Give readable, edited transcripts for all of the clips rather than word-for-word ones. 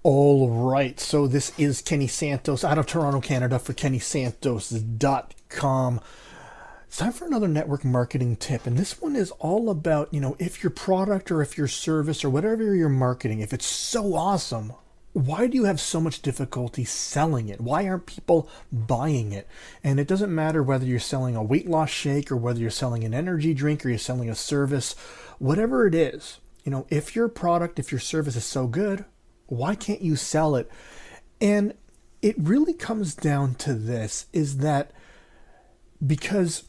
All right, so this is Kenny Santos out of Toronto, Canada for KennySantos.com. It's time for another network marketing tip, and this one is all about, if your product or if your service or whatever you're marketing, if it's so awesome, why do you have so much difficulty selling it? Why aren't people buying it? And it doesn't matter whether you're selling a weight loss shake or whether you're selling an energy drink or you're selling a service, whatever it is, if your product, if your service is so good, why can't you sell it? And it really comes down to this, is that because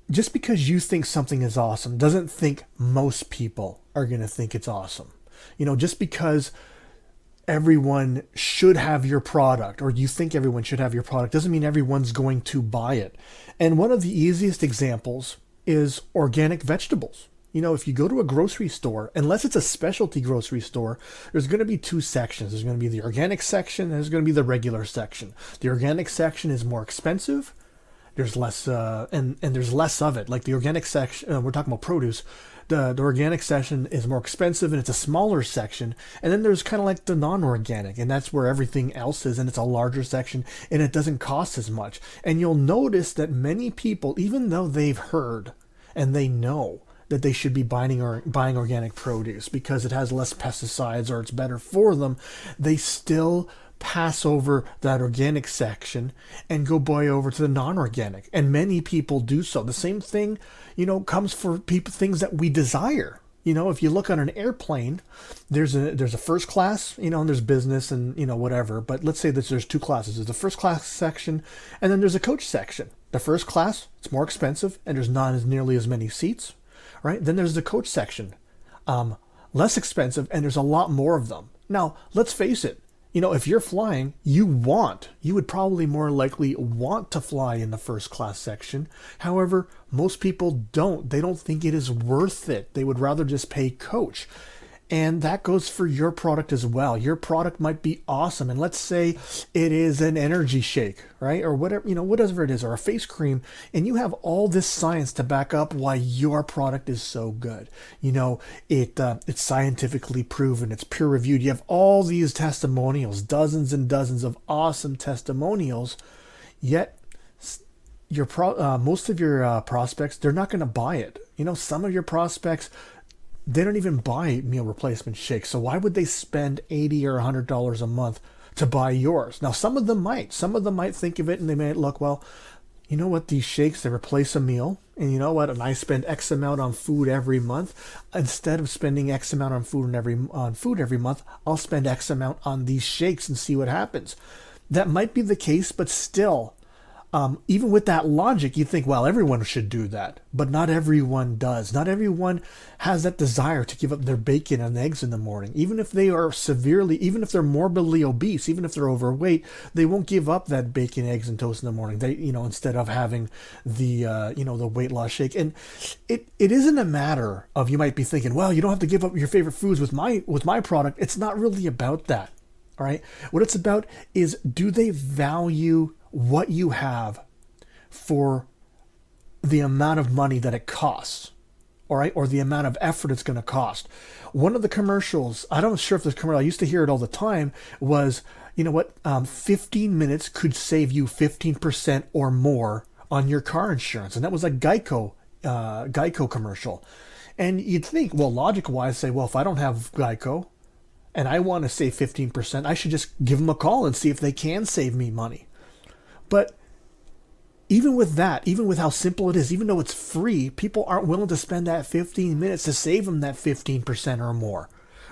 just because you think something is awesome doesn't think most people are going to think it's awesome. Just because everyone should have your product or you think everyone should have your product doesn't mean everyone's going to buy it. And one of the easiest examples is organic vegetables. If you go to a grocery store, unless it's a specialty grocery store, there's going to be two sections. There's going to be the organic section and there's going to be the regular section. The organic section is more expensive. There's less, and there's less of it. Like the organic section, we're talking about produce. The organic section is more expensive and it's a smaller section. And then there's kind of like the non-organic, and that's where everything else is, and it's a larger section and it doesn't cost as much. And you'll notice that many people, even though they've heard and they know that they should be buying organic produce because it has less pesticides or it's better for them, they still pass over that organic section and go buy over to the non-organic. And many people do so. The same thing, comes for people, things that we desire. If you look on an airplane, there's a first class, and there's business and, whatever. But let's say that there's two classes. There's the first class section and then there's a coach section. The first class, it's more expensive and there's not as nearly as many seats. Right? Then there's the coach section, less expensive, and there's a lot more of them. Now, let's face it, if you're flying, you would probably more likely want to fly in the first class section. However, most people don't. They don't think it is worth it. They would rather just pay coach. And that goes for your product as well. Your product might be awesome. And let's say it is an energy shake, right? Or whatever, whatever it is, or a face cream. And you have all this science to back up why your product is so good. It's scientifically proven. It's peer reviewed. You have all these testimonials, dozens and dozens of awesome testimonials. Yet most of your prospects, they're not going to buy it. Some of your prospects, they don't even buy meal replacement shakes. So why would they spend $80 or $100 a month to buy yours? Now, some of them might. Some of them might think of it and they might look, well, you know what? These shakes, they replace a meal. And you know what? And I spend X amount on food every month. Instead of spending X amount on food every month, I'll spend X amount on these shakes and see what happens. That might be the case, but still, even with that logic, you think, well, everyone should do that. But not everyone does. Not everyone has that desire to give up their bacon and eggs in the morning. Even if they are even if they're morbidly obese, even if they're overweight, they won't give up that bacon, eggs, and toast in the morning. They, instead of having the, the weight loss shake. And it isn't a matter of, you might be thinking, well, you don't have to give up your favorite foods with my product. It's not really about that. All right. What it's about is, do they value what you have for the amount of money that it costs, all right, or the amount of effort it's going to cost. One of the commercials, I don't sure if this commercial, I used to hear it all the time, was, 15 minutes could save you 15% or more on your car insurance. And that was a Geico commercial. And you'd think, well, logic-wise, say, well, if I don't have Geico and I want to save 15%, I should just give them a call and see if they can save me money. But even with that, even with how simple it is, even though it's free, people aren't willing to spend that 15 minutes to save them that 15% or more,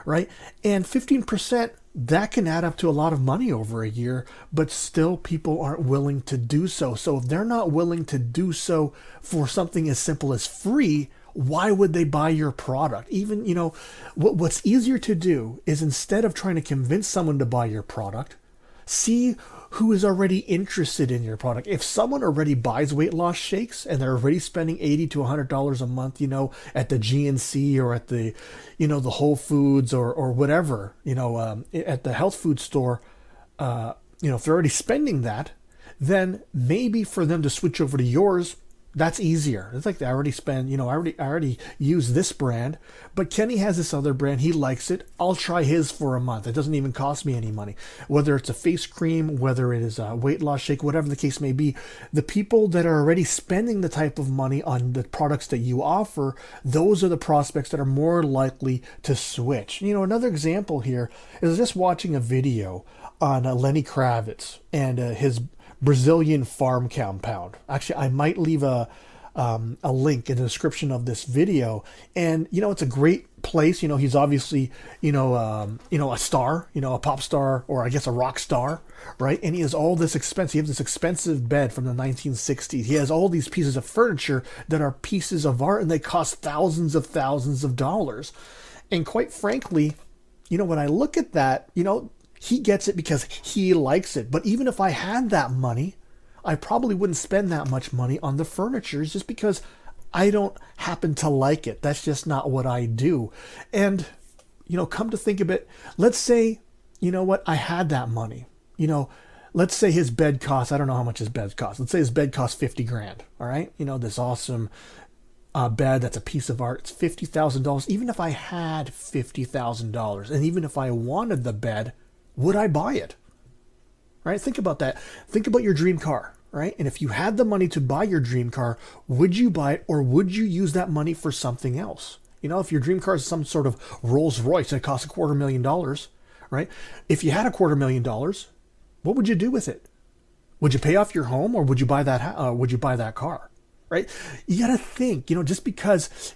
right? And 15%, that can add up to a lot of money over a year, but still people aren't willing to do so. So if they're not willing to do so for something as simple as free, why would they buy your product? Even, what's easier to do is, instead of trying to convince someone to buy your product, see who is already interested in your product. If someone already buys weight loss shakes and they're already spending $80 to $100 a month, at the GNC or at the, the Whole Foods or whatever, at the health food store, if they're already spending that, then maybe for them to switch over to yours, That's easier. It's like I already spend, I already use this brand, but Kenny has this other brand. He likes it. I'll try his for a month. It doesn't even cost me any money. Whether it's a face cream, whether it is a weight loss shake, whatever the case may be, the people that are already spending the type of money on the products that you offer, those are the prospects that are more likely to switch. Another example here is just watching a video on Lenny Kravitz and his Brazilian farm compound. Actually, I might leave a link in the description of this video. And it's a great place. He's obviously a star, a pop star, or I guess a rock star, right? And he has all this expense. He has this expensive bed from the 1960s. He has all these pieces of furniture that are pieces of art, and they cost thousands of dollars. And quite frankly, when I look at that, he gets it because he likes it. But even if I had that money, I probably wouldn't spend that much money on the furniture just because I don't happen to like it. That's just not what I do. And, come to think of it, let's say, I had that money. Let's say his bed costs, I don't know how much his bed costs. Let's say his bed costs 50 grand. All right. This awesome bed that's a piece of art. It's $50,000. Even if I had $50,000 and even if I wanted the bed, would I buy it? Right? Think about that. Think about your dream car, right? And if you had the money to buy your dream car, would you buy it or would you use that money for something else? If your dream car is some sort of Rolls Royce and it costs $250,000, right? If you had $250,000, what would you do with it? Would you pay off your home or would you buy that car? Right? You got to think, just because,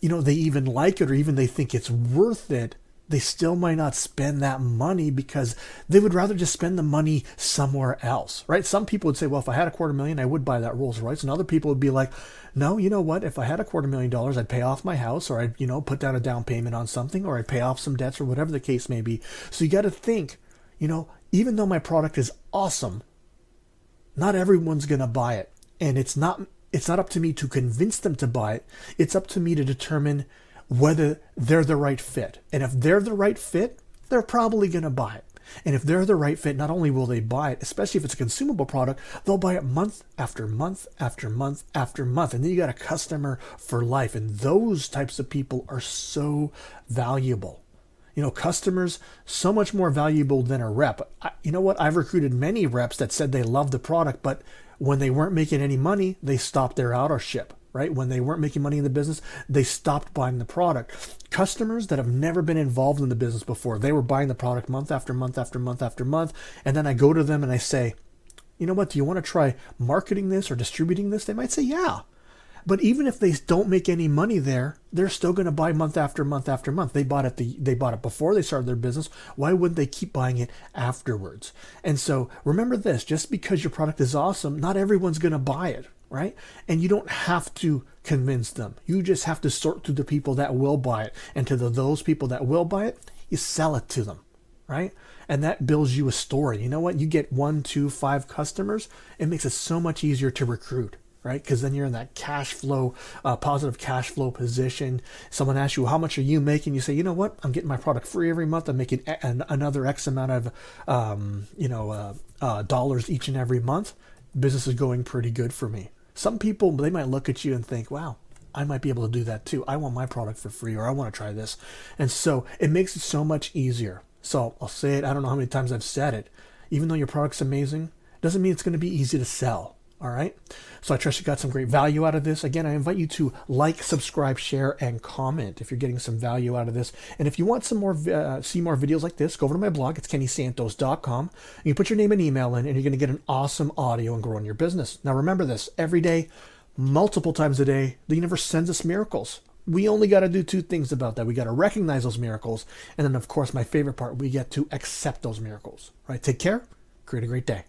they even like it or even they think it's worth it, they still might not spend that money because they would rather just spend the money somewhere else, right? Some people would say, well, if I had $250,000, I would buy that Rolls Royce. And other people would be like, no, you know what? If I had $250,000, I'd pay off my house or I'd, put down a down payment on something or I'd pay off some debts or whatever the case may be. So you got to think, even though my product is awesome, not everyone's going to buy it. And it's not up to me to convince them to buy it. It's up to me to determine whether they're the right fit. And if they're the right fit, they're probably going to buy it. And if they're the right fit, not only will they buy it, especially if it's a consumable product, they'll buy it month after month after month after month. And then you got a customer for life. And those types of people are so valuable. Customers, so much more valuable than a rep. You know what? I've recruited many reps that said they loved the product, but when they weren't making any money, they stopped their auto-ship. Right? When they weren't making money in the business, they stopped buying the product. Customers that have never been involved in the business before, they were buying the product month after month after month after month. And then I go to them and I say, you know what, do you want to try marketing this or distributing this? They might say, yeah. But even if they don't make any money there, they're still going to buy month after month after month. They bought it before they started their business. Why wouldn't they keep buying it afterwards? And so remember this, just because your product is awesome, not everyone's going to buy it. Right? And you don't have to convince them. You just have to sort through the people that will buy it. And to those people that will buy it, you sell it to them. Right? And that builds you a story. You know what? You get 1, 2, 5 customers. It makes it so much easier to recruit. Right? Because then you're in that cash flow, positive cash flow position. Someone asks you, how much are you making? You say, you know what? I'm getting my product free every month. I'm making another X amount of, dollars each and every month. Business is going pretty good for me. Some people, they might look at you and think, wow, I might be able to do that too. I want my product for free, or I want to try this. And so it makes it so much easier. So I'll say it. I don't know how many times I've said it. Even though your product's amazing, doesn't mean it's going to be easy to sell. All right. So I trust you got some great value out of this. Again, I invite you to like, subscribe, share, and comment if you're getting some value out of this. And if you want some more, see more videos like this, go over to my blog. It's kennysantos.com. And you put your name and email in, and you're going to get an awesome audio and grow in your business. Now, remember this, every day, multiple times a day, the universe sends us miracles. We only got to do 2 things about that. We got to recognize those miracles. And then, of course, my favorite part, we get to accept those miracles. Right? Take care. Create a great day.